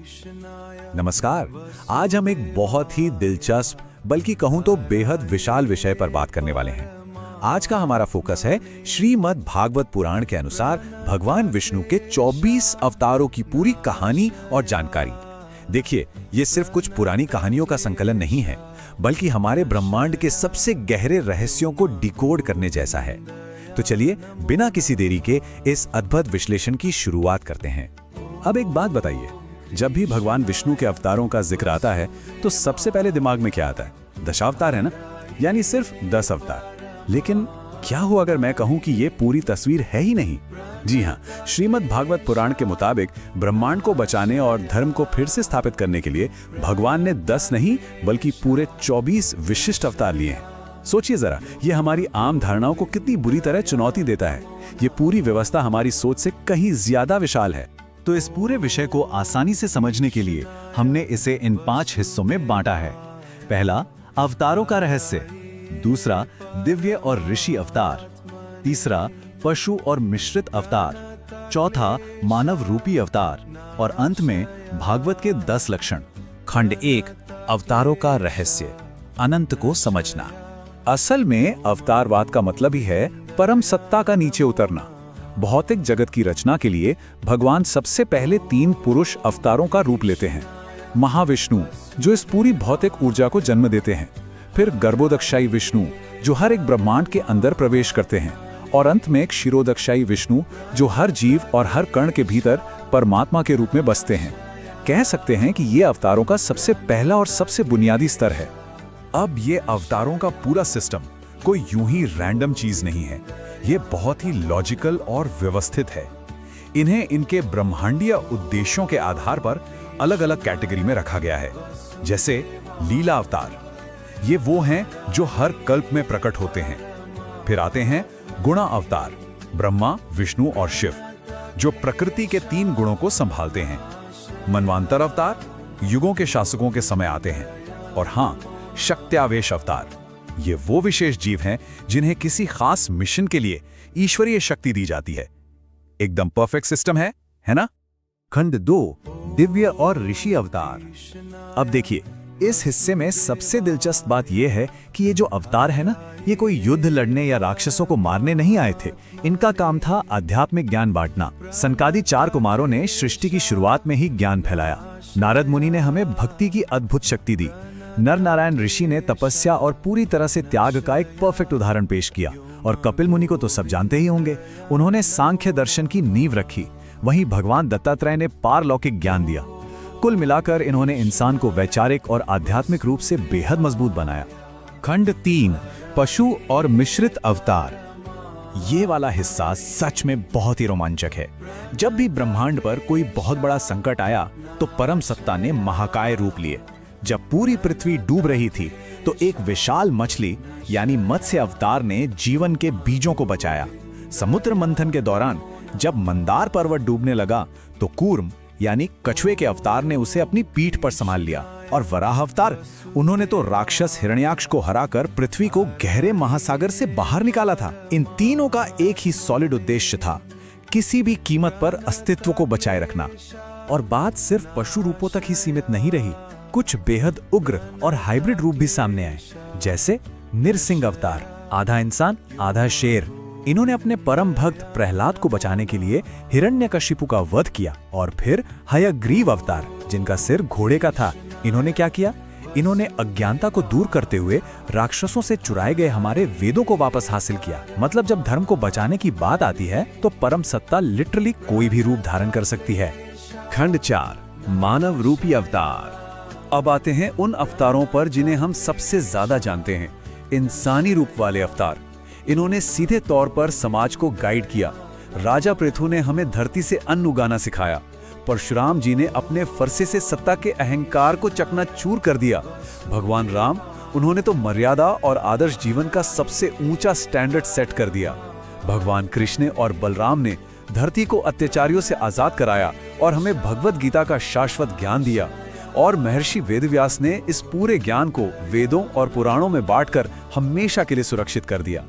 नमस्कार। आज हम एक बहुत ही दिलचस्प बल्कि कहूं तो बेहद विशाल विषय पर बात करने वाले हैं। आज का हमारा फोकस है श्रीमद् भागवत पुराण के अनुसार भगवान विष्णु के 24 अवतारों की पूरी कहानी और जानकारी। देखिए, ये सिर्फ कुछ पुरानी कहानियों का संकलन नहीं है, बल्कि हमारे ब्रह्मांड के सबसे गहरे रहस्यों को डिकोड करने जैसा है। तो चलिए बिना किसी देरी के इस अद्भुत विश्लेषण की शुरुआत करते हैं। अब एक बात बताइए, जब भी भगवान विष्णु के अवतारों का जिक्र आता है तो सबसे पहले दिमाग में क्या आता है? दशावतार है ना, यानी सिर्फ 10 अवतार। लेकिन क्या हो अगर मैं कहूं कि ये पूरी तस्वीर है ही नहीं? जी हाँ, श्रीमद् भागवत पुराण के मुताबिक ब्रह्मांड को बचाने और धर्म को फिर से स्थापित करने के लिए भगवान ने 10 नहीं बल्कि पूरे 24 विशिष्ट अवतार लिए हैं। सोचिए जरा, ये हमारी आम धारणाओं को कितनी बुरी तरह चुनौती देता है। ये पूरी व्यवस्था हमारी सोच से कहीं ज्यादा विशाल है। तो इस पूरे विषय को आसानी से समझने के लिए हमने इसे इन 5 हिस्सों में बांटा है। पहला, अवतारों का रहस्य। दूसरा, दिव्य और ऋषि अवतार। तीसरा, पशु और मिश्रित अवतार। चौथा, मानव रूपी अवतार। और अंत में भागवत के 10 लक्षण। खंड 1, अवतारों का रहस्य, अनंत को समझना। असल में अवतारवाद का मतलब ही है परम सत्ता का नीचे उतरना। भौतिक जगत की रचना के लिए भगवान सबसे पहले 3 पुरुष अवतारों का रूप लेते हैं। महाविष्णु, जो इस पूरी भौतिक ऊर्जा को जन्म देते हैं। फिर गर्भोदक्षायी विष्णु, जो हर एक ब्रह्मांड के अंदर प्रवेश करते हैं। और अंत में एक क्षीरोदक्षायी विष्णु, जो हर जीव और हर कण के भीतर परमात्मा के रूप में बसते हैं। कह सकते हैं कि ये अवतारों का सबसे पहला और सबसे बुनियादी स्तर है। अब ये अवतारों का पूरा सिस्टम कोई यूं ही रैंडम चीज नहीं है। ये बहुत ही लॉजिकल और व्यवस्थित है। इन्हें इनके ब्रह्मांडीय उद्देश्यों के आधार पर अलग अलग कैटेगरी में रखा गया है। जैसे लीला अवतार, ये वो हैं जो हर कल्प में प्रकट होते हैं। फिर आते हैं गुणा अवतार, ब्रह्मा, विष्णु और शिव, जो प्रकृति के 3 गुणों को संभालते हैं। मनवांतर अवतार, युगों के शासकों के समय आते हैं। और हाँ, शक्त्यावेश अवतार, ये वो विशेष जीव हैं जिन्हें किसी खास मिशन के लिए ईश्वरीय शक्ति दी जाती है। एकदम परफेक्ट सिस्टम है ना? खंड 2, दिव्य और ऋषि अवतार। अब देखिए, इस हिस्से में सबसे दिलचस्प बात यह है कि ये जो अवतार है ना, ये कोई युद्ध लड़ने या राक्षसों को मारने नहीं आए थे। इनका काम था आध्यात्मिक ज्ञान बांटना। सनकादि 4 कुमारों ने सृष्टि की शुरुआत में ही ज्ञान फैलाया। नारद मुनि ने हमें भक्ति की अद्भुत शक्ति दी। नर नारायण ऋषि ने तपस्या और पूरी तरह से त्याग का एक परफेक्ट उदाहरण पेश किया। और कपिल मुनि को तो सब जानते ही होंगे, उन्होंने सांख्य दर्शन की नींव रखी। वहीं भगवान दत्तात्रेय ने पारलौकिक ज्ञान दिया। कुल मिलाकर इन्होंने इंसान को वैचारिक और आध्यात्मिक रूप से बेहद मजबूत बनाया। खंड 3, पशु और मिश्रित अवतार। ये वाला हिस्सा सच में बहुत ही रोमांचक है। जब भी ब्रह्मांड पर कोई बहुत बड़ा संकट आया तो परम सत्ता ने महाकाय रूप लिए। जब पूरी पृथ्वी डूब रही थी तो एक विशाल मछली यानी मत्स्य अवतार ने जीवन के बीजों को बचाया। समुद्र मंथन के दौरान जब मंदार पर्वत डूबने लगा तो कूर्म यानी कछुए के अवतार ने उसे अपनी पीठ पर संभाल लिया। और वराह अवतार, उन्होंने तो राक्षस हिरण्याक्ष को हराकर पृथ्वी को गहरे महासागर से बाहर निकाला था। इन तीनों का एक ही सॉलिड उद्देश्य था, किसी भी कीमत पर अस्तित्व को बचाए रखना। और बात सिर्फ पशु रूपों तक ही सीमित नहीं रही, कुछ बेहद उग्र और हाइब्रिड रूप भी सामने आए। जैसे निरसिंह अवतार, आधा इंसान आधा शेर। इन्होंने अपने परम भक्त प्रहलाद को बचाने के लिए हिरण्यकशिपु का वध किया। और फिर हयग्रीव अवतार, जिनका सिर घोड़े का था, इन्होंने क्या किया? इन्होंने अज्ञानता को दूर करते हुए राक्षसों से चुराए गए हमारे वेदों को वापस हासिल किया। मतलब जब धर्म को बचाने की बात आती है तो परम सत्ता लिटरली कोई भी रूप धारण कर सकती है। खंड 4, मानव रूपी अवतार। अब आते हैं उन अवतारों पर जिन्हें हम सबसे ज्यादा जानते हैं, इंसानी रूप वाले अवतार। इन्होंने सीधे तौर पर समाज को गाइड किया। राजा पृथु ने हमें धरती से अन्न उगाना सिखाया। परशुराम जी ने अपने फरसे से सत्ता के अहंकार को चकनाचूर कर दिया। भगवान राम, उन्होंने तो मर्यादा और आदर्श जीवन का सबसे ऊंचा स्टैंडर्ड सेट कर दिया। भगवान कृष्ण और बलराम ने धरती को अत्याचारियों से आजाद कराया और हमें भगवत गीता का शाश्वत ज्ञान दिया। और महर्षि वेदव्यास ने इस पूरे ज्ञान को वेदों और पुराणों में बांटकर हमेशा के लिए सुरक्षित कर दिया।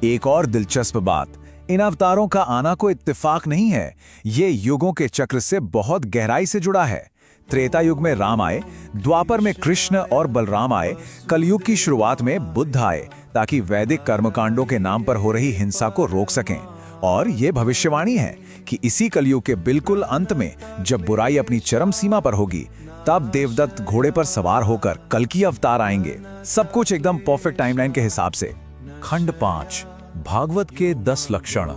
एक और दिलचस्प बात, इन अवतारों का आना कोई इत्तेफाक नहीं है, ये युगों के चक्र से बहुत गहराई से जुड़ा है। त्रेता युग में राम आए, द्वापर में कृष्ण और बलराम आए, कलयुग की शुरुआत में बुद्ध आए, ताकि वैदिक कर्मकांडों के नाम पर हो रही हिंसा को रोक सकें। और ये भविष्यवाणी है कि इसी कलयुग के बिल्कुल अंत में, जब बुराई अपनी चरम सीमा पर होगी, तब देवदत्त घोड़े पर सवार होकर कल्कि अवतार आएंगे। सब कुछ एकदम परफेक्ट टाइमलाइन के हिसाब से। खंड 5, भागवत के 10 लक्षण।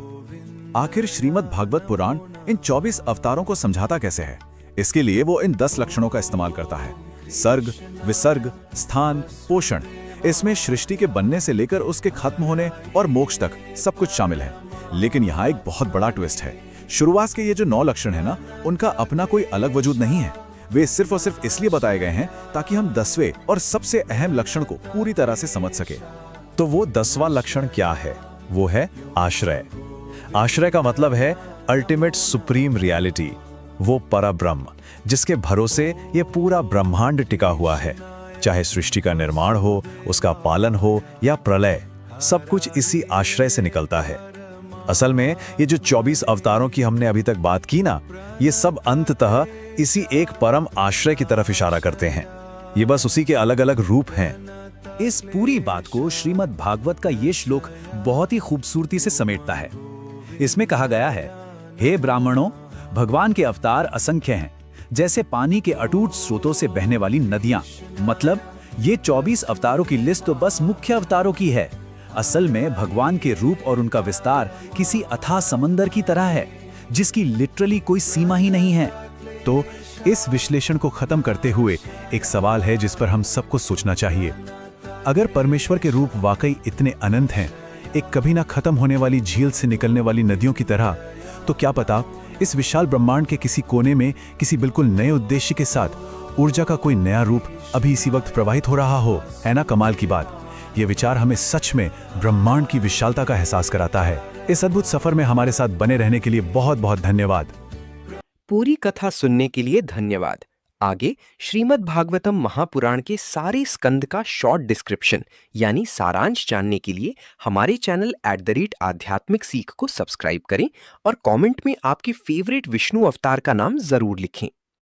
आखिर श्रीमद् भागवत पुराण इन 24 अवतारों को समझाता कैसे है? इसके लिए वो इन 10 लक्षणों का इस्तेमाल करता है। सर्ग, विसर्ग, स्थान, पोषण। इसमें सृष्टि के बनने से लेकर उसके खत्म होने और मोक्ष तक सब कुछ शामिल है। लेकिन यहाँ एक बहुत बड़ा ट्विस्ट है। शुरुआत के ये जो 9 लक्षण है ना, उनका अपना कोई अलग वजूद नहीं है। वे सिर्फ और सिर्फ इसलिए बताए गए हैं ताकि हम 10वें और सबसे अहम लक्षण को पूरी तरह से समझ सके। तो वो 10वां लक्षण क्या है? वो है आश्रय। आश्रय का मतलब है अल्टीमेट सुप्रीम रियलिटी, वो परब्रह्म जिसके भरोसे ये पूरा ब्रह्मांड टिका हुआ है। चाहे सृष्टि का निर्माण हो, उसका पालन हो या प्रलय, सब कुछ इसी आश्रय से निकलता है। असल में ये जो 24 अवतारों की हमने अभी तक बात की ना, ये सब अंततः इसी एक परम आश्रय की तरफ इशारा करते हैं। ये बस उसी के अलग अलग रूप हैं। इस पूरी बात को श्रीमद् भागवत का ये श्लोक बहुत ही खूबसूरती से समेटता है। इसमें कहा गया है, हे ब्राह्मणों, भगवान के अवतार असंख्य हैं, जैसे पानी के अटूट स्रोतों से बहने वाली नदियां। मतलब ये 24 अवतारों की लिस्ट तो बस मुख्य अवतारों की है। असल में भगवान के रूप और उनका विस्तार किसी अथाह समंदर की तरह है, जिसकी लिटरली कोई सीमा ही नहीं है। तो इस विश्लेषण को खत्म करते हुए एक सवाल है जिस पर हम सबको सोचना चाहिए। अगर परमेश्वर के रूप वाकई इतने अनंत हैं, एक कभी ना खत्म होने वाली झील से निकलने वाली नदियों की तरह, तो क्या पता इस विशाल ब्रह्मांड के किसी कोने में किसी बिल्कुल नए उद्देश्य के साथ ऊर्जा का कोई नया रूप अभी इसी वक्त प्रवाहित हो रहा हो। है ना कमाल की बात? ये विचार हमें सच में ब्रह्मांड की विशालता का एहसास कराता है। इस अद्भुत सफर में हमारे साथ बने रहने के लिए बहुत बहुत धन्यवाद। पूरी कथा सुनने के लिए धन्यवाद। आगे श्रीमद् भागवतम महापुराण के सारे स्कंद का शॉर्ट डिस्क्रिप्शन यानी सारांश जानने के लिए हमारे चैनल @आध्यात्मिक सीख को सब्सक्राइब करें और कमेंट में आपके फेवरेट विष्णु अवतार का नाम जरूर लिखें।